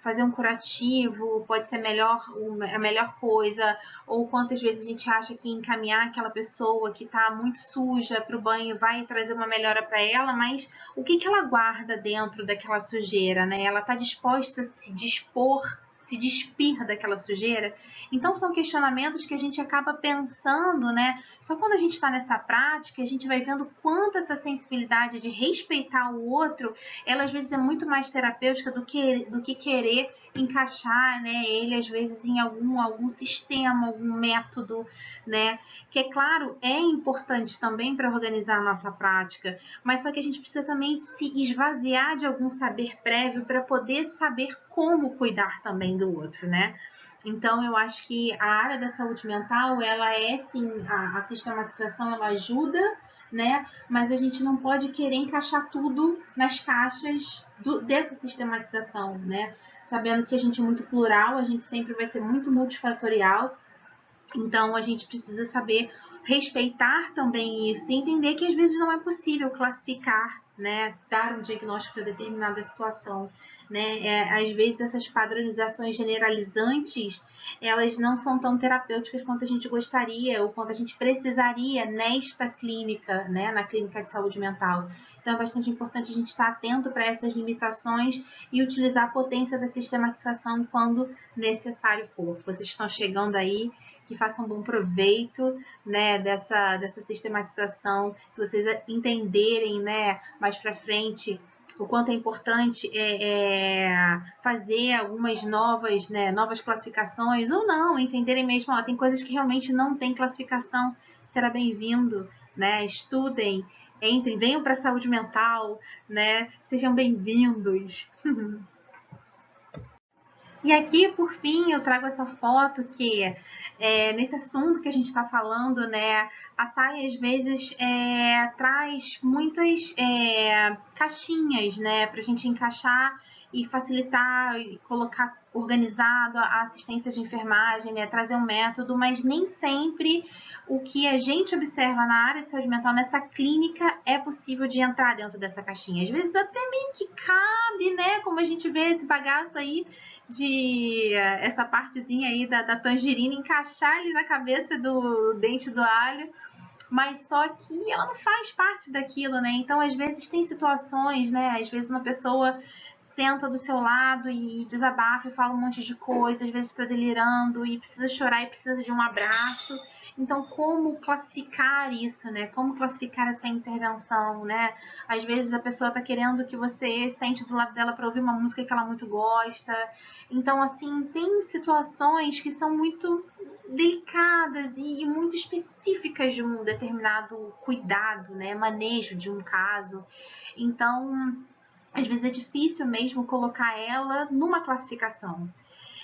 Speaker 1: fazer um curativo pode ser a melhor coisa, ou quantas vezes a gente acha que encaminhar aquela pessoa que está muito suja para o banho vai trazer uma melhora para ela, mas o que ela guarda dentro daquela sujeira, né? Ela está disposta a se despir daquela sujeira? Então são questionamentos que a gente acaba pensando, né? Só quando a gente está nessa prática, a gente vai vendo quanto essa sensibilidade de respeitar o outro, ela às vezes é muito mais terapêutica do que querer encaixar, né, ele às vezes em algum sistema, algum método, né? Que, é claro, é importante também para organizar a nossa prática, mas só que a gente precisa também se esvaziar de algum saber prévio para poder saber como cuidar também do outro, né? Então, eu acho que a área da saúde mental, ela sim, a sistematização, ela ajuda, né? Mas a gente não pode querer encaixar tudo nas caixas dessa sistematização, né? Sabendo que a gente é muito plural, a gente sempre vai ser muito multifatorial, então a gente precisa saber respeitar também isso e entender que às vezes não é possível classificar, né, dar um diagnóstico para determinada situação, né? Às vezes essas padronizações generalizantes, elas não são tão terapêuticas quanto a gente gostaria ou quanto a gente precisaria nesta clínica, né, na clínica de saúde mental. Então é bastante importante a gente estar atento para essas limitações e utilizar a potência da sistematização quando necessário for. Vocês estão chegando aí, que façam um bom proveito, né, dessa sistematização. Se vocês entenderem, né, mais para frente o quanto é importante fazer algumas novas classificações, ou não, entenderem mesmo, tem coisas que realmente não tem classificação, será bem-vindo, né? Estudem, entrem, venham para a saúde mental, né? Sejam bem-vindos. E aqui, por fim, eu trago essa foto que, nesse assunto que a gente está falando, né, a saia às vezes traz muitas caixinhas, né, para a gente encaixar e facilitar e colocar organizado a assistência de enfermagem, né, trazer um método, mas nem sempre o que a gente observa na área de saúde mental nessa clínica é possível de entrar dentro dessa caixinha. Às vezes até meio que cabe, né, como a gente vê esse bagaço aí de essa partezinha aí da tangerina encaixar ali na cabeça do dente do alho, mas só que ela não faz parte daquilo, né? Então, às vezes tem situações, né? Às vezes uma pessoa senta do seu lado e desabafa e fala um monte de coisa, às vezes está delirando e precisa chorar e precisa de um abraço. Então, como classificar isso, né? Como classificar essa intervenção, né? Às vezes a pessoa está querendo que você sente do lado dela para ouvir uma música que ela muito gosta. Então, assim, tem situações que são muito delicadas e muito específicas de um determinado cuidado, né? Manejo de um caso. Então, às vezes é difícil mesmo colocar ela numa classificação.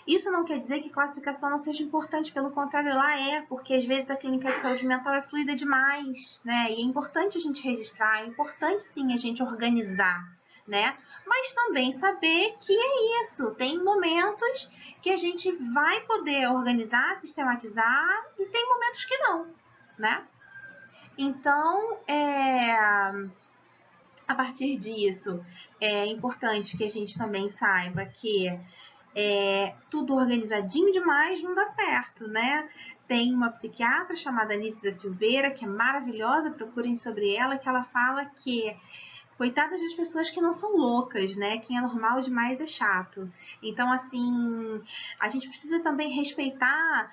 Speaker 1: Isso não quer dizer que classificação não seja importante, pelo contrário, ela é, porque às vezes a clínica de saúde mental é fluida demais, né? E é importante a gente registrar, é importante sim a gente organizar, né? Mas também saber que é isso, tem momentos que a gente vai poder organizar, sistematizar e tem momentos que não, né? Então, a partir disso, é importante que a gente também saiba que tudo organizadinho demais não dá certo, né? Tem uma psiquiatra chamada Anice da Silveira, que é maravilhosa, procurem sobre ela, que ela fala que coitadas das pessoas que não são loucas, né? Quem é normal demais é chato. Então, assim, a gente precisa também respeitar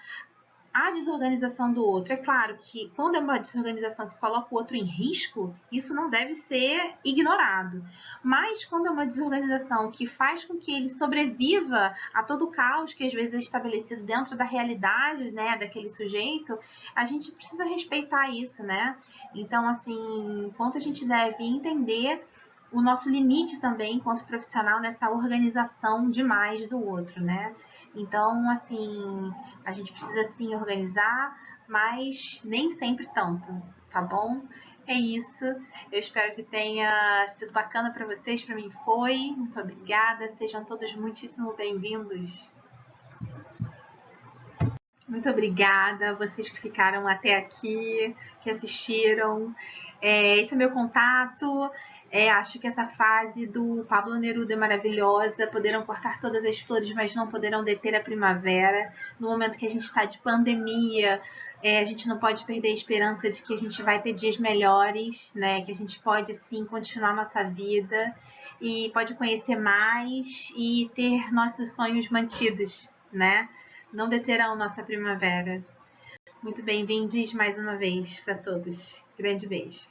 Speaker 1: a desorganização do outro. É claro que quando é uma desorganização que coloca o outro em risco, isso não deve ser ignorado. Mas quando é uma desorganização que faz com que ele sobreviva a todo o caos que às vezes é estabelecido dentro da realidade, né, daquele sujeito, a gente precisa respeitar isso, né? Então, assim, quanto a gente deve entender o nosso limite também, enquanto profissional, nessa organização demais do outro, né? Então, assim, a gente precisa sim organizar, mas nem sempre tanto, tá bom? É isso. Eu espero que tenha sido bacana para vocês. Para mim foi. Muito obrigada. Sejam todos muitíssimo bem-vindos. Muito obrigada a vocês que ficaram até aqui, que assistiram. Esse é meu contato. Acho que essa fase do Pablo Neruda é maravilhosa. Poderão cortar todas as flores, mas não poderão deter a primavera. No momento que a gente está de pandemia, a gente não pode perder a esperança de que a gente vai ter dias melhores, né? Que a gente pode sim continuar nossa vida e pode conhecer mais e ter nossos sonhos mantidos, né? Não deterão nossa primavera. Muito bem-vindos mais uma vez para todos. Grande beijo.